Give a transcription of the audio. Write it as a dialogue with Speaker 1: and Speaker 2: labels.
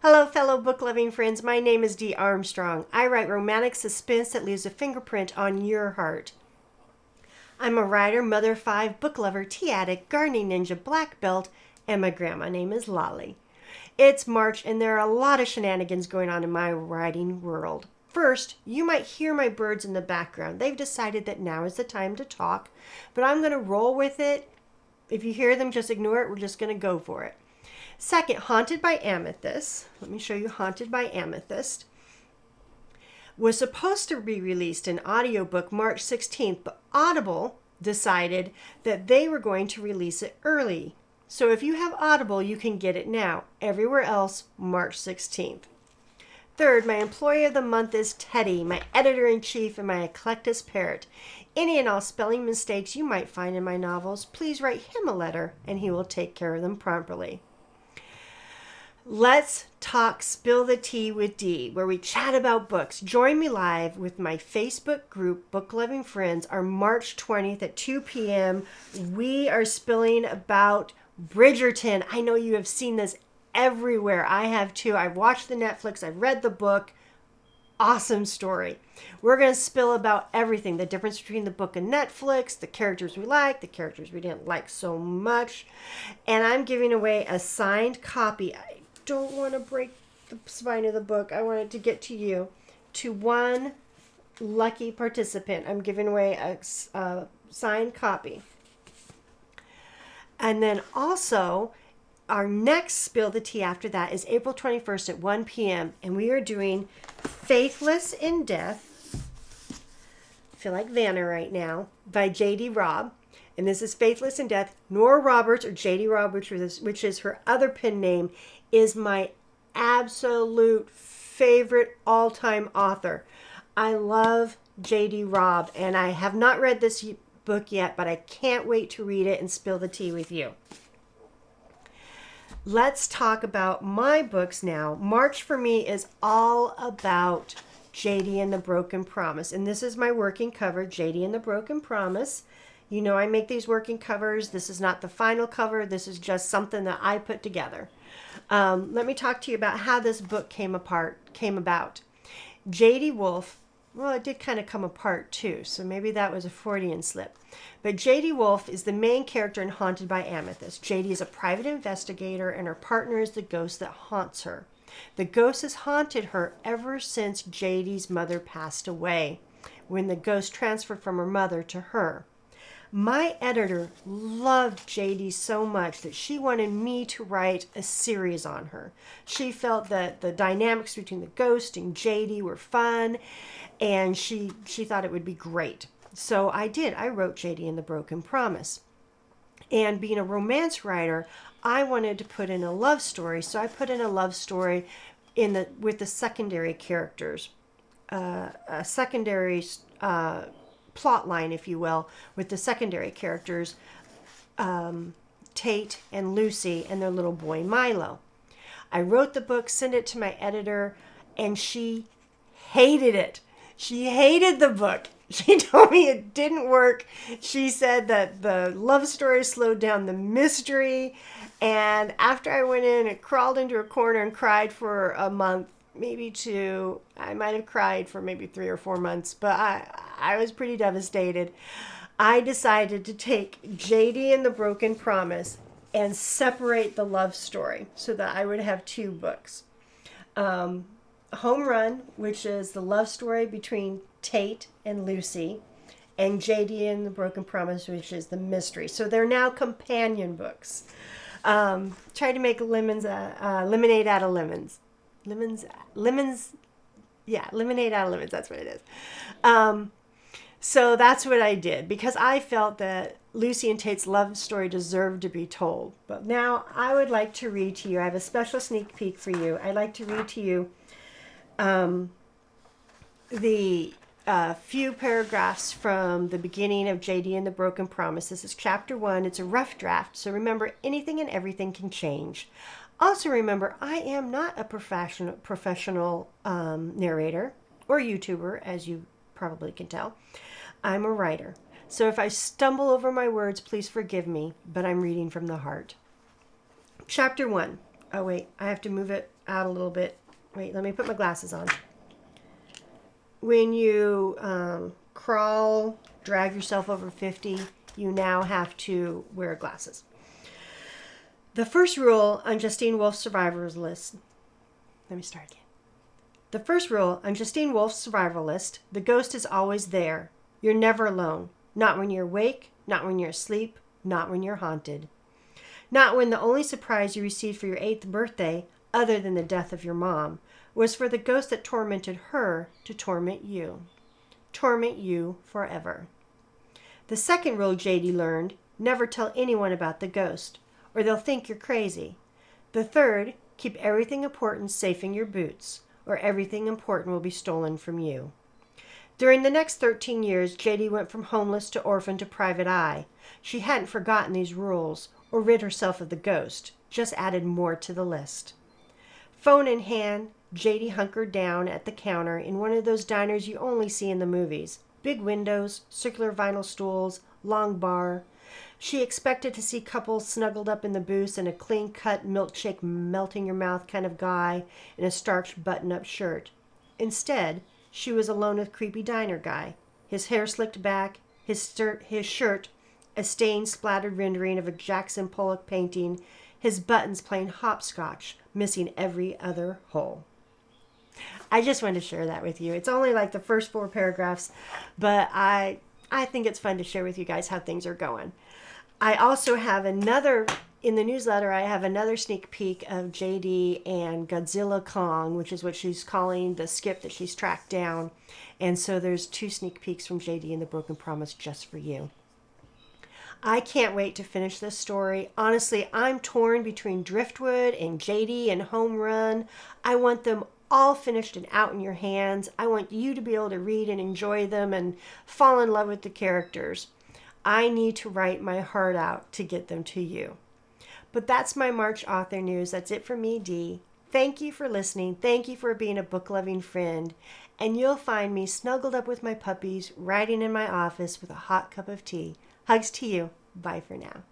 Speaker 1: Hello, fellow book-loving friends. My name is Dee Armstrong. I write romantic suspense that leaves a fingerprint on your heart. I'm a writer, mother of 5, book lover, tea addict, gardening ninja, black belt, and my grandma name is Lolly. It's March, and there are a lot of shenanigans going on in my writing world. First, you might hear my birds in the background. They've decided that now is the time to talk, but I'm going to roll with it. If you hear them, just ignore it. We're just going to go for it. Second, Haunted by Amethyst. Let me show you Haunted by Amethyst. Was supposed to be released in audiobook March 16th, but Audible decided that they were going to release it early. So if you have Audible, you can get it now. Everywhere else, March 16th. Third, my employee of the month is Teddy, my editor-in-chief and my eclectus parrot. Any and all spelling mistakes you might find in my novels, please write him a letter and he will take care of them properly. Let's talk Spill the Tea with Dee, where we chat about books. Join me live with my Facebook group, Book Loving Friends, on March 20th at 2 p.m. We are spilling about Bridgerton. I know you have seen this everywhere. I have too. I've watched the Netflix. I've read the book. Awesome story. We're going to spill about everything. The difference between the book and Netflix, the characters we like, the characters we didn't like so much. And I'm giving away a signed copy. I don't want to break the spine of the book. I want it to get to you. To one lucky participant, I'm giving away a signed copy. And then also, our next Spill the Tea after that is April 21st at 1 p.m. And we are doing Faithless in Death. I feel like Vanna right now. By J.D. Robb. And this is Faithless in Death. Nora Roberts, or J.D. Roberts, which is her other pen name, is my absolute favorite all-time author. I love J.D. Robb, and I have not read this book yet, but I can't wait to read it and spill the tea with you. Let's talk about my books now. March for me is all about J.D. and the Broken Promise, and this is my working cover, J.D. and the Broken Promise. You know I make these working covers. This is not the final cover. This is just something that I put together. Let me talk to you about how this book came about. J.D. Wolfe, well, it did kind of come apart too, so maybe that was a Freudian slip. But J.D. Wolfe is the main character in Haunted by Amethyst. J.D. is a private investigator, and her partner is the ghost that haunts her. The ghost has haunted her ever since J.D.'s mother passed away, when the ghost transferred from her mother to her. My editor loved J.D. so much that she wanted me to write a series on her. She felt that the dynamics between the ghost and J.D. were fun, and she thought it would be great. So I did. I wrote J.D. and the Broken Promise. And being a romance writer, I wanted to put in a love story, so I put in a love story with the secondary characters, a secondary plot line, if you will, with the secondary characters, Tate and Lucy and their little boy Milo. I wrote the book, sent it to my editor, and she hated it. She hated the book. She told me it didn't work. She said that the love story slowed down the mystery, and after I went in and crawled into a corner and cried for a month, maybe 2. I might have cried for maybe 3 or 4 months, but I was pretty devastated. I decided to take J.D. and the Broken Promise and separate the love story so that I would have 2 books. Home Run, which is the love story between Tate and Lucy, and J.D. and the Broken Promise, which is the mystery. So they're now companion books. Try to make lemonade out of lemons. Lemonade out of lemons, that's what it is. So that's what I did, because I felt that Lucy and Tate's love story deserved to be told. But now I would like to read to you, I have a special sneak peek for you. I'd like to read to you the few paragraphs from the beginning of J.D. and the Broken Promise. This is chapter 1. It's a rough draft, so remember, anything and everything can change. Also remember, I am not a professional narrator or YouTuber, as you probably can tell. I'm a writer. So if I stumble over my words, please forgive me, but I'm reading from the heart. Chapter 1. Oh wait, I have to move it out a little bit. Wait, let me put my glasses on. When you crawl, drag yourself over 50, you now have to wear glasses. The first rule on Justine Wolfe's Survivalist. Let me start again. The first rule on Justine Wolfe's Survivalist: the ghost is always there. You're never alone. Not when you're awake, not when you're asleep, not when you're haunted. Not when the only surprise you received for your 8th birthday, other than the death of your mom, was for the ghost that tormented her to torment you. Torment you forever. The second rule JD learned: never tell anyone about the ghost, or they'll think you're crazy. The third: keep everything important safe in your boots, or everything important will be stolen from you. During the next 13 years, JD went from homeless to orphan to private eye. She hadn't forgotten these rules or rid herself of the ghost, just added more to the list. Phone in hand, JD hunkered down at the counter in one of those diners you only see in the movies. Big windows, circular vinyl stools, long bar. She expected to see couples snuggled up in the booths and a clean-cut milkshake melting your mouth kind of guy in a starched button-up shirt. Instead, she was alone with creepy diner guy, his hair slicked back, his shirt a stained splattered rendering of a Jackson Pollock painting, his buttons playing hopscotch, missing every other hole. I just wanted to share that with you. It's only like the first 4 paragraphs, but I think it's fun to share with you guys how things are going. I also have another, in the newsletter, I have another sneak peek of JD and Godzilla Kong, which is what she's calling the skip that she's tracked down. And so there's 2 sneak peeks from JD and the Broken Promise just for you. I can't wait to finish this story. Honestly, I'm torn between Driftwood and JD and Home Run. I want them all finished and out in your hands. I want you to be able to read and enjoy them and fall in love with the characters. I need to write my heart out to get them to you. But that's my March author news. That's it for me, Dee. Thank you for listening. Thank you for being a book-loving friend. And you'll find me snuggled up with my puppies, writing in my office with a hot cup of tea. Hugs to you. Bye for now.